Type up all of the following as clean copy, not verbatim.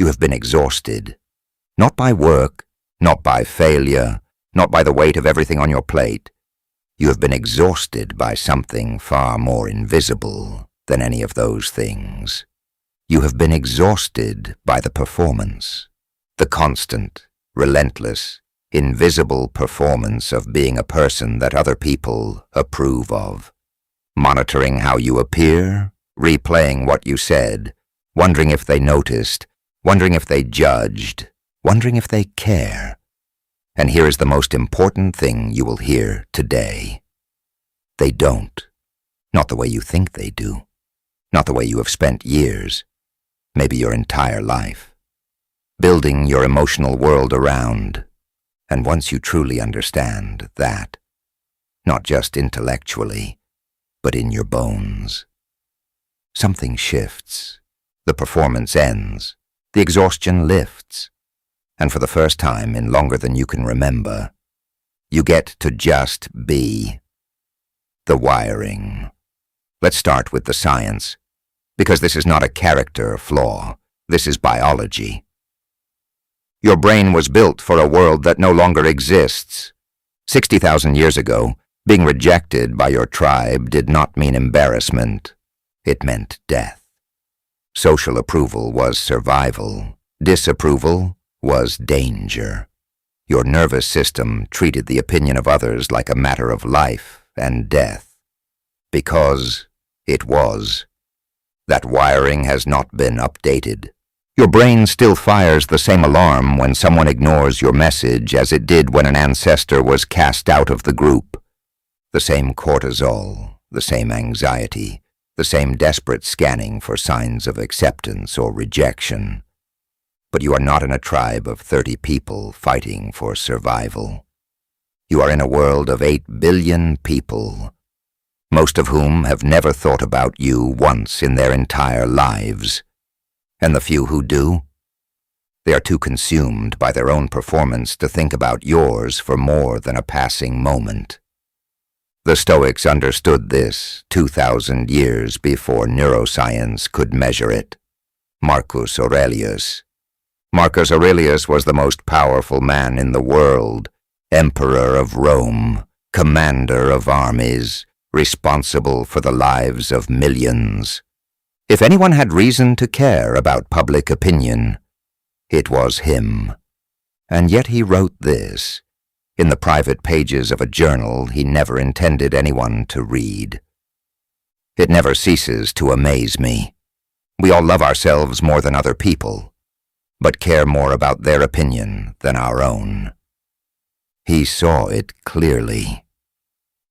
have been exhausted. Not by work, not by failure, not by the weight of everything on your plate. You have been exhausted by something far more invisible than any of those things. You have been exhausted by the performance, the constant, relentless, invisible performance of being a person that other people approve of, monitoring how you appear, replaying what you said, wondering if they noticed, wondering if they judged, wondering if they care. And here is the most important thing you will hear today. They don't. Not the way you think they do. Not the way you have spent years, maybe your entire life, building your emotional world around. And once you truly understand that, not just intellectually, but in your bones, something shifts, the performance ends, the exhaustion lifts, and for the first time in longer than you can remember, you get to just be. The wiring. Let's start with the science, because this is not a character flaw, this is biology. Your brain was built for a world that no longer exists. 60,000 years ago, being rejected by your tribe did not mean embarrassment. It meant death. Social approval was survival. Disapproval was danger. Your nervous system treated the opinion of others like a matter of life and death. Because it was. That wiring has not been updated. Your brain still fires the same alarm when someone ignores your message as it did when an ancestor was cast out of the group. The same cortisol, the same anxiety, the same desperate scanning for signs of acceptance or rejection. But you are not in a tribe of 30 people fighting for survival. You are in a world of 8 billion people, most of whom have never thought about you once in their entire lives. And the few who do, they are too consumed by their own performance to think about yours for more than a passing moment. The Stoics understood this 2,000 years before neuroscience could measure it. Marcus Aurelius. Marcus Aurelius was the most powerful man in the world, emperor of Rome, commander of armies, responsible for the lives of millions. If anyone had reason to care about public opinion, it was him. And yet he wrote this, in the private pages of a journal he never intended anyone to read. It never ceases to amaze me. We all love ourselves more than other people, but care more about their opinion than our own. He saw it clearly.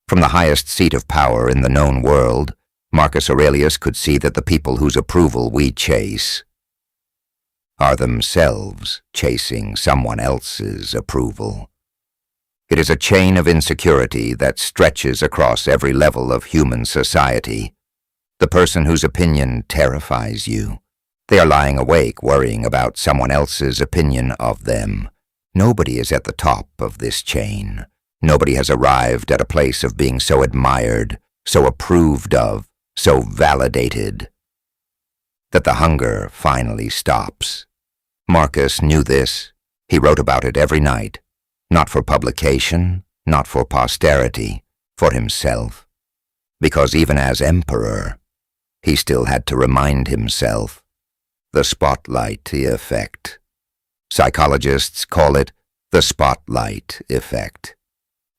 From the highest seat of power in the known world, Marcus Aurelius could see that the people whose approval we chase are themselves chasing someone else's approval. It is a chain of insecurity that stretches across every level of human society. The person whose opinion terrifies you, they are lying awake worrying about someone else's opinion of them. Nobody is at the top of this chain. Nobody has arrived at a place of being so admired, so approved of, so validated, that the hunger finally stops. Marcus knew this. He wrote about it every night, not for publication, not for posterity, for himself. Because even as emperor, he still had to remind himself. The spotlight effect. Psychologists call it the spotlight effect.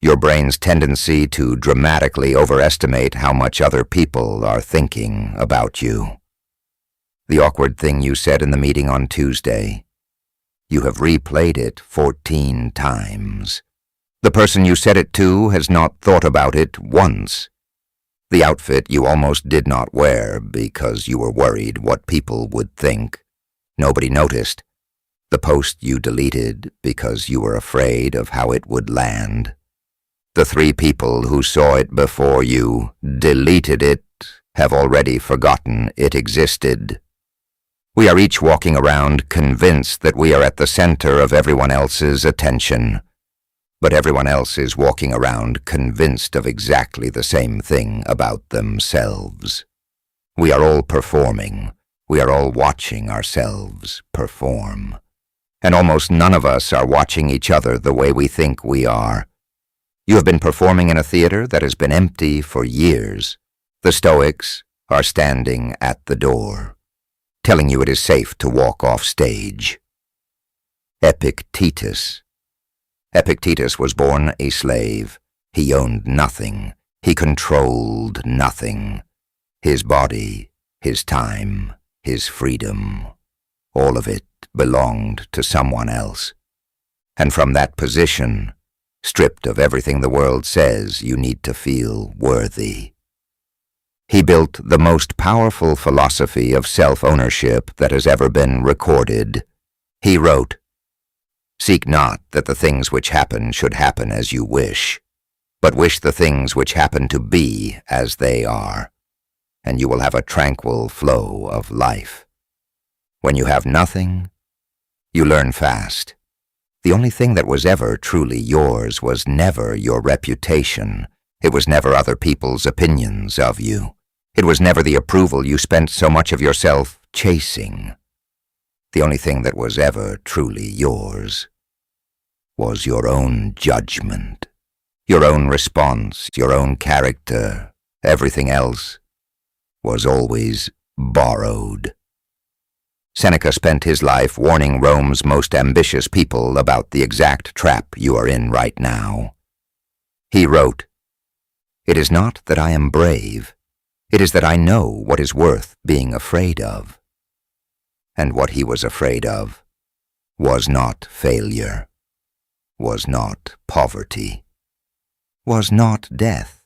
Your brain's tendency to dramatically overestimate how much other people are thinking about you. The awkward thing you said in the meeting on Tuesday, you have replayed it 14 times. The person you said it to has not thought about it once. The outfit you almost did not wear because you were worried what people would think. Nobody noticed. The post you deleted because you were afraid of how it would land. The 3 people who saw it before you deleted it have already forgotten it existed. We are each walking around convinced that we are at the center of everyone else's attention, but everyone else is walking around convinced of exactly the same thing about themselves. We are all performing. We are all watching ourselves perform. And almost none of us are watching each other the way we think we are. You have been performing in a theater that has been empty for years. The Stoics are standing at the door, telling you it is safe to walk off stage. Epictetus. Epictetus was born a slave. He owned nothing. He controlled nothing. His body, his time, his freedom, all of it belonged to someone else. And from that position, stripped of everything the world says you need to feel worthy, he built the most powerful philosophy of self-ownership that has ever been recorded. He wrote, "Seek not that the things which happen should happen as you wish, but wish the things which happen to be as they are, and you will have a tranquil flow of life. When you have nothing, you learn fast. The only thing that was ever truly yours was never your reputation. It was never other people's opinions of you. It was never the approval you spent so much of yourself chasing. The only thing that was ever truly yours was your own judgment, your own response, your own character. Everything else was always borrowed." Seneca spent his life warning Rome's most ambitious people about the exact trap you are in right now. He wrote, "It is not that I am brave, it is that I know what is worth being afraid of." And what he was afraid of was not failure, was not poverty, was not death.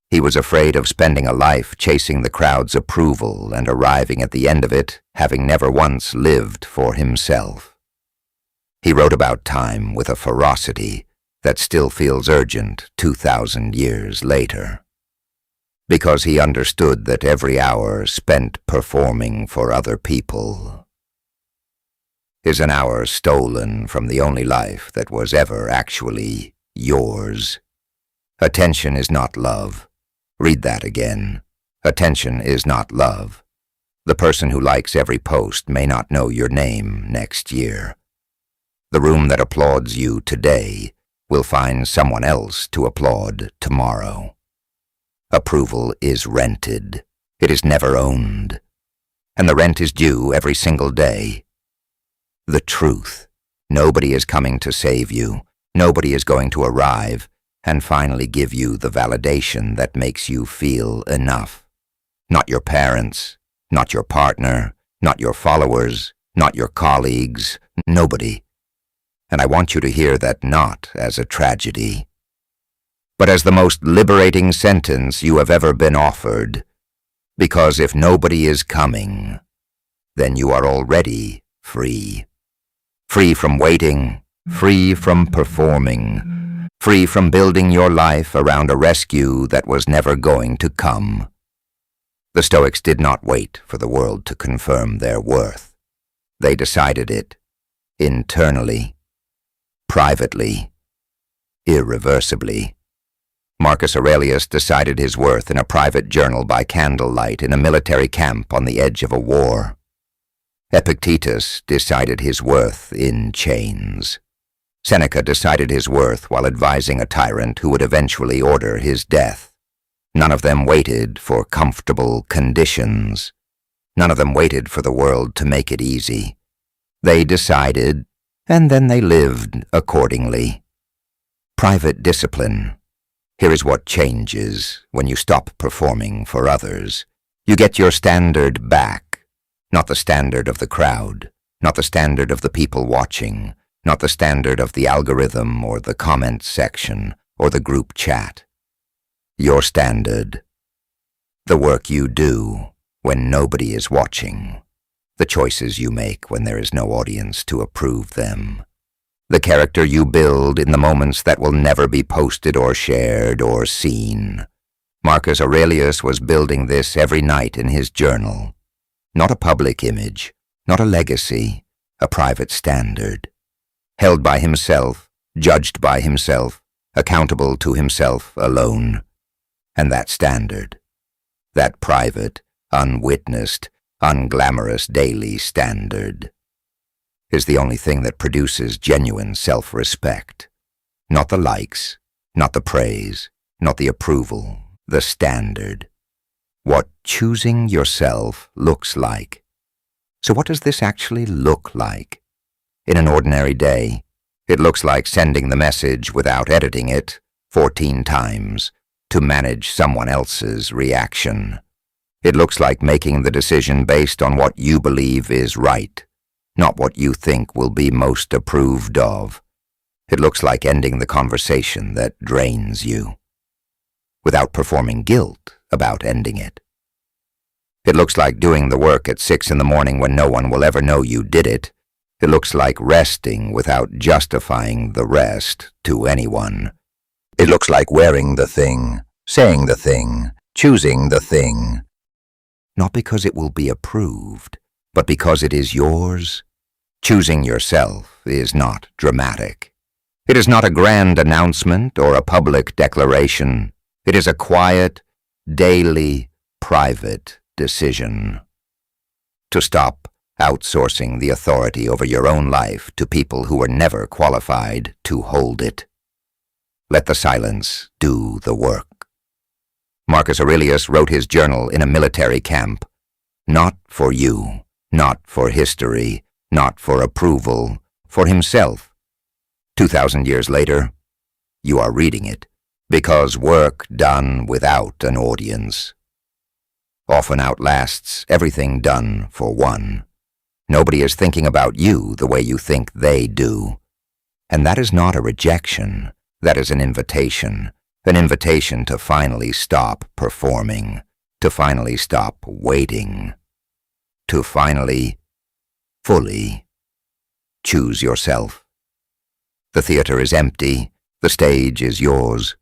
He was afraid of spending a life chasing the crowd's approval and arriving at the end of it having never once lived for himself. He wrote about time with a ferocity that still feels urgent 2,000 years later, because he understood that every hour spent performing for other people is an hour stolen from the only life that was ever actually yours. Attention is not love. Read that again. Attention is not love. The person who likes every post may not know your name next year. The room that applauds you today will find someone else to applaud tomorrow. Approval is rented. It is never owned. And the rent is due every single day. The truth. Nobody is coming to save you. Nobody is going to arrive and finally give you the validation that makes you feel enough. Not your parents, not your partner, not your followers, not your colleagues, nobody. And I want you to hear that not as a tragedy, but as the most liberating sentence you have ever been offered. Because if nobody is coming, then you are already free. Free from waiting, free from performing, free from building your life around a rescue that was never going to come. The Stoics did not wait for the world to confirm their worth. They decided it internally, privately, irreversibly. Marcus Aurelius decided his worth in a private journal by candlelight in a military camp on the edge of a war. Epictetus decided his worth in chains. Seneca decided his worth while advising a tyrant who would eventually order his death. None of them waited for comfortable conditions. None of them waited for the world to make it easy. They decided, and then they lived accordingly. Private discipline. Here is what changes when you stop performing for others. You get your standard back, not the standard of the crowd, not the standard of the people watching, not the standard of the algorithm or the comment section or the group chat. Your standard. The work you do when nobody is watching. The choices you make when there is no audience to approve them. The character you build in the moments that will never be posted or shared or seen. Marcus Aurelius was building this every night in his journal. Not a public image, not a legacy, a private standard. Held by himself, judged by himself, accountable to himself alone. And that standard, that private, unwitnessed, unglamorous daily standard, is the only thing that produces genuine self-respect. Not the likes, not the praise, not the approval, the standard. What choosing yourself looks like. So what does this actually look like? In an ordinary day, it looks like sending the message without editing it 14 times to manage someone else's reaction. It looks like making the decision based on what you believe is right, not what you think will be most approved of. It looks like ending the conversation that drains you, without performing guilt about ending it. It looks like doing the work at 6 in the morning when no one will ever know you did it. It looks like resting without justifying the rest to anyone. It looks like wearing the thing, saying the thing, choosing the thing. Not because it will be approved, but because it is yours. Choosing yourself is not dramatic. It is not a grand announcement or a public declaration. It is a quiet, daily, private decision. To stop outsourcing the authority over your own life to people who were never qualified to hold it. Let the silence do the work. Marcus Aurelius wrote his journal in a military camp. Not for you, not for history, not for approval, for himself. 2,000 years later, you are reading it, because work done without an audience often outlasts everything done for one. Nobody is thinking about you the way you think they do. And that is not a rejection, that is an invitation to finally stop performing, to finally stop waiting, to finally, fully choose yourself. The theater is empty, the stage is yours.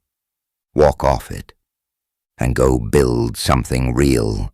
Walk off it and go build something real,